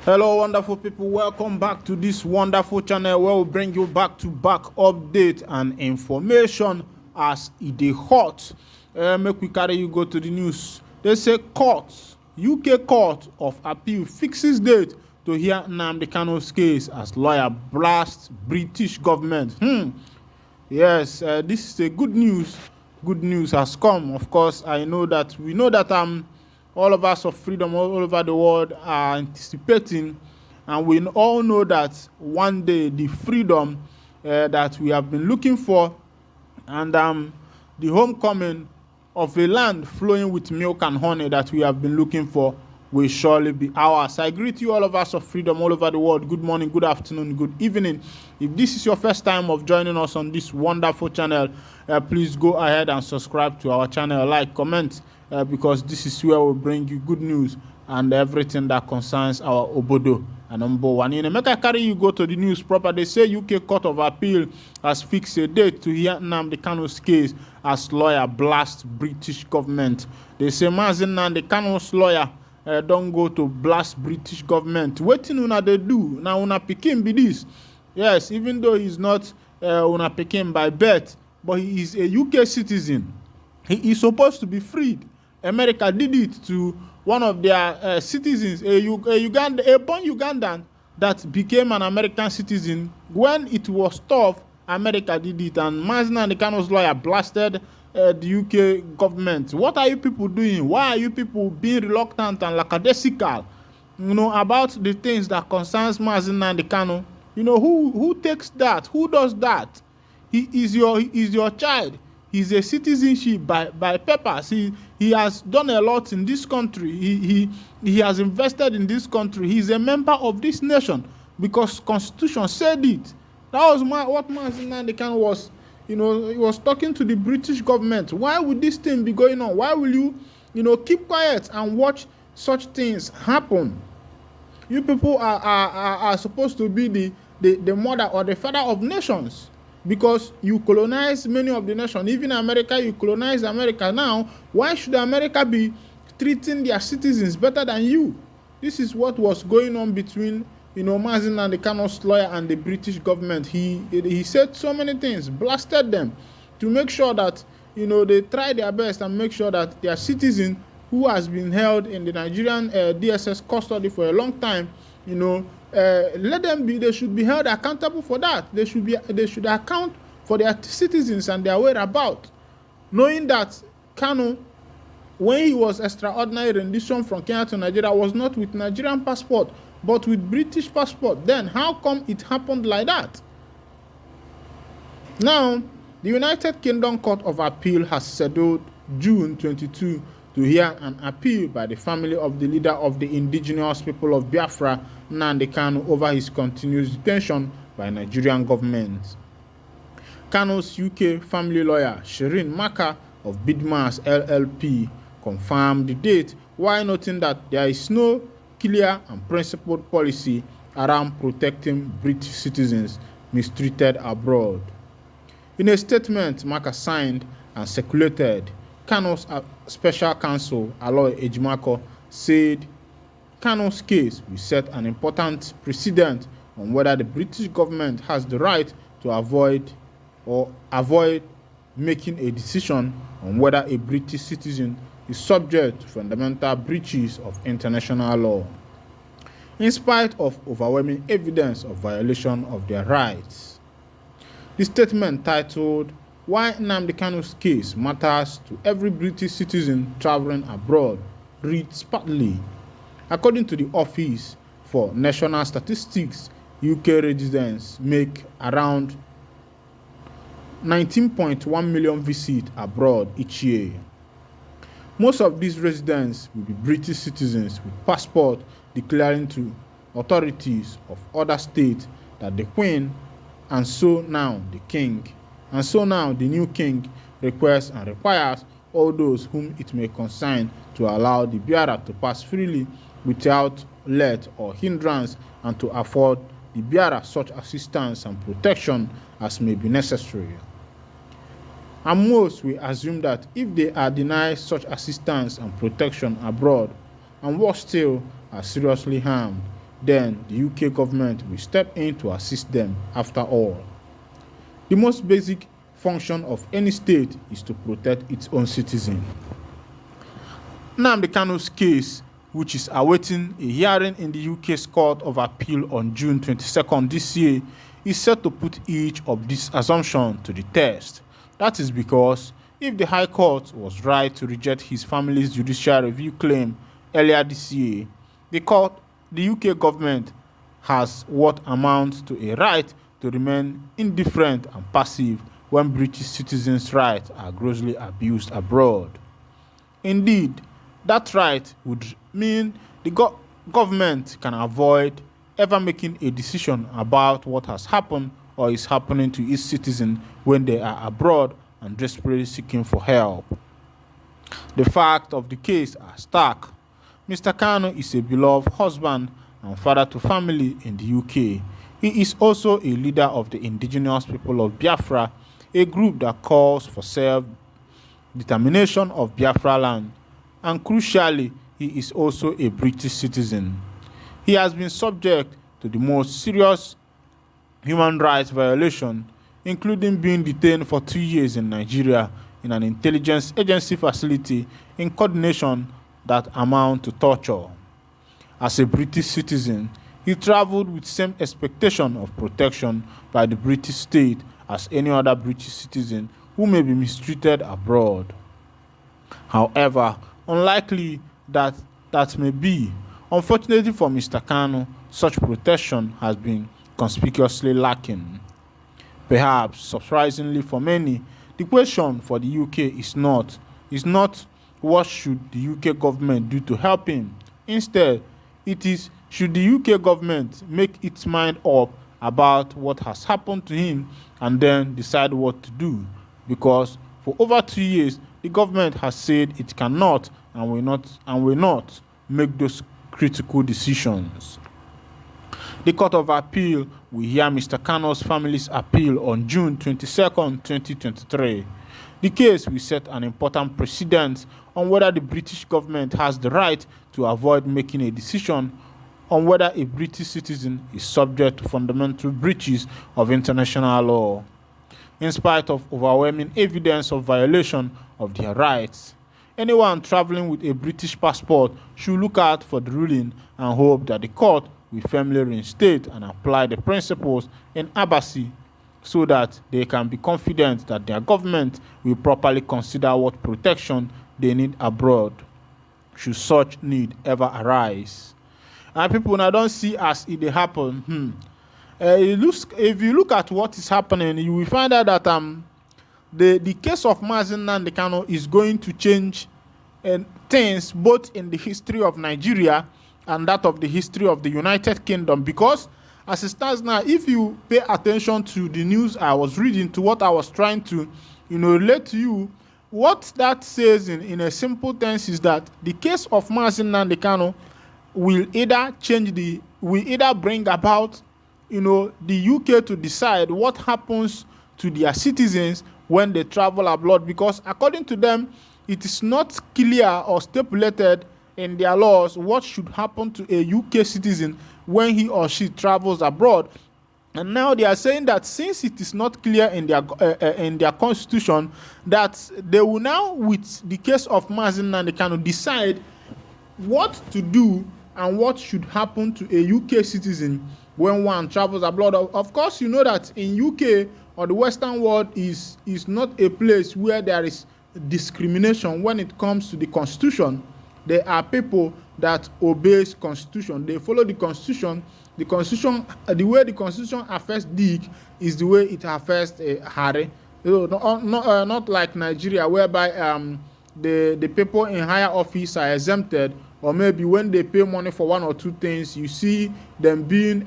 Hello, wonderful people. Welcome back to this wonderful channel where we bring you back-to-back update and information as it dey hot. Make we carry you go to the news. They say UK Court of Appeal fixes date to hear Nnamdi Kanu's case as lawyer blasts British government. Yes, this is a good news. Good news has come. Of course, we know that all of us of freedom all over the world are anticipating, and we all know that one day the freedom that we have been looking for and the homecoming of a land flowing with milk and honey that we have been looking for will surely be ours. I greet you all of us of freedom all over the world. Good morning, good afternoon, good evening. If this is your first time of joining us on this wonderful channel, please go ahead and subscribe to our channel, like, comment, because this is where we bring you good news and everything that concerns our obodo and number one. Make I carry you go to the news proper. They say UK Court of Appeal has fixed a date to hear Nnamdi Kanu's case as lawyer blasts British government. They say Mazi Nnamdi Kanu's lawyer don't go to blast British government. Wetin una dey do? Now una pikin be this. Yes, even though he's not una pikin by birth, but he is a UK citizen. He is supposed to be freed. America did it to one of their citizens, a born Ugandan that became an American citizen. When it was tough, America did it, and Mazi Nnamdi Kanu's lawyer blasted the UK government. What are you people doing? Why are you people being reluctant and lackadaisical, about the things that concerns Mazi Nnamdi Kanu? Who takes that? Who does that? He is your child. He's a citizenship by papers. He has done a lot in this country. He has invested in this country. He's a member of this nation because Constitution said it. That was what Mazi Nnamdi Kanu was. He was talking to the British government. Why would this thing be going on? Why will you, keep quiet and watch such things happen? You people are supposed to be the mother or the father of nations, because you colonize many of the nations. Even America, you colonize America. Now, why should America be treating their citizens better than you? This is what was going on between Mazi Nnamdi Kanu's lawyer and the British government. He said so many things, blasted them to make sure that they try their best and make sure that their citizen who has been held in the Nigerian DSS custody for a long time, let them be. They should be held accountable for that. They should account for their citizens and their whereabouts, knowing that Kanu, when he was extraordinary rendition from Kenya to Nigeria, was not with Nigerian passport but with British passport. Then how come it happened like that? Now, the United Kingdom Court of Appeal has scheduled June 22 to hear an appeal by the family of the leader of the indigenous people of Biafra, Nnamdi Kanu, over his continuous detention by Nigerian government. Kanu's UK family lawyer, Shireen Maka of Bidmas LLP, confirmed the date while noting that there is no clear and principled policy around protecting British citizens mistreated abroad. In a statement Maka signed and circulated, Kanu's special counsel, Aloy Ejimako, said Kanu's case will set an important precedent on whether the British government has the right to avoid making a decision on whether a British citizen is subject to fundamental breaches of international law, in spite of overwhelming evidence of violation of their rights. The statement, titled "Why Nnamdi Kanu's Case Matters to Every British Citizen Traveling Abroad," reads partly. According to the Office for National Statistics, UK residents make around 19.1 million visits abroad each year. Most of these residents will be British citizens with passports declaring to authorities of other states that the Queen and so now the new king requests and requires all those whom it may concern to allow the bearer to pass freely without let or hindrance, and to afford the bearer such assistance and protection as may be necessary. And most will assume that if they are denied such assistance and protection abroad, and worse still, are seriously harmed, then the UK government will step in to assist them. After all, the most basic function of any state is to protect its own citizens. Nnamdi Kanu's case, which is awaiting a hearing in the UK's Court of Appeal on June 22nd this year, is set to put each of these assumptions to the test. That is because if the High Court was right to reject his family's judicial review claim earlier this year, the UK government has what amounts to a right to remain indifferent and passive when British citizens' rights are grossly abused abroad. Indeed, that right would mean the government can avoid ever making a decision about what has happened or is happening to its citizens when they are abroad and desperately seeking for help. The facts of the case are stark. Mr. Kanu is a beloved husband and father to family in the UK. He is also a leader of the indigenous people of Biafra, a group that calls for self-determination of Biafra land. And crucially, he is also a British citizen. He has been subject to the most serious human rights violation, including being detained for 2 years in Nigeria in an intelligence agency facility in coordination that amount to torture. As a British citizen, he traveled with same expectation of protection by the British state as any other British citizen who may be mistreated abroad. However, unlikely that may be, unfortunately for Mr. Kanu, such protection has been conspicuously lacking. Perhaps surprisingly for many, the question for the UK is not what should the UK government do to help him. Instead, it is should the UK government make its mind up about what has happened to him and then decide what to do, because for over 2 years the government has said it cannot and will not make those critical decisions. The Court of Appeal will hear Mr. Kanu's family's appeal on June 22nd, 2023. The case will set an important precedent on whether the British government has the right to avoid making a decision on whether a British citizen is subject to fundamental breaches of international law, in spite of overwhelming evidence of violation of their rights. Anyone traveling with a British passport should look out for the ruling and hope that the court will firmly reinstate and apply the principles in embassy so that they can be confident that their government will properly consider what protection they need abroad, should such need ever arise. And people now don't see as it dey happen. If you look at what is happening, you will find out that the case of Mazi Nnamdi Kanu is going to change things both in the history of Nigeria and that of the history of the United Kingdom, because as it stands now, if you pay attention to the news I was reading, to what I was trying to relate to you, what that says in a simple sense is that the case of Mazi Nnamdi Kanu will either bring about the UK to decide what happens to their citizens when they travel abroad, because according to them it is not clear or stipulated in their laws what should happen to a UK citizen when he or she travels abroad. And now they are saying that since it is not clear in their constitution, that they will now, with the case of Mazi Nnamdi Kanu, decide what to do and what should happen to a UK citizen when one travels abroad. Of course, you know that in UK or the Western world is not a place where there is discrimination when it comes to the constitution. There are people that obeys constitution. They follow the constitution. The constitution, the way the constitution affects Dick is the way it affects Harry. Not like Nigeria, whereby the people in higher office are exempted, or maybe when they pay money for one or two things, you see them being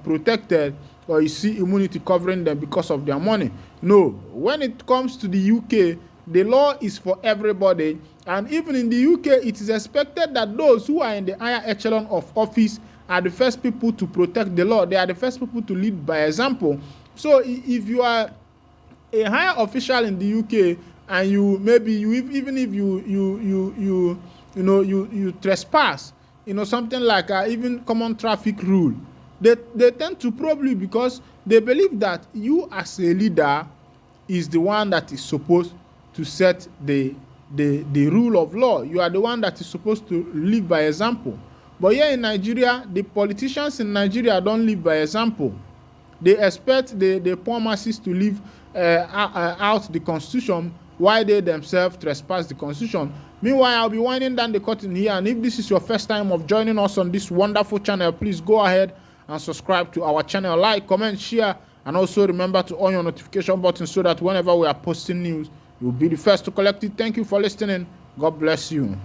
protected, or you see immunity covering them because of their money. No, when it comes to the UK, the law is for everybody, and even in the UK, it is expected that those who are in the higher echelon of office are the first people to protect the law. They are the first people to lead by example. So if you are a higher official in the UK and even if you trespass, something like even common traffic rule, they tend to probe you because they believe that you as a leader is the one that is supposed to set the rule of law. You are the one that is supposed to live by example. But here in Nigeria, the politicians in Nigeria don't live by example. They expect the poor masses to live out the constitution while they themselves trespass the constitution. Meanwhile, I'll be winding down the curtain here, and if this is your first time of joining us on this wonderful channel, please go ahead and subscribe to our channel. Like, comment, share, and also remember to on your notification button so that whenever we are posting news, you'll be the first to collect it. Thank you for listening. God bless you.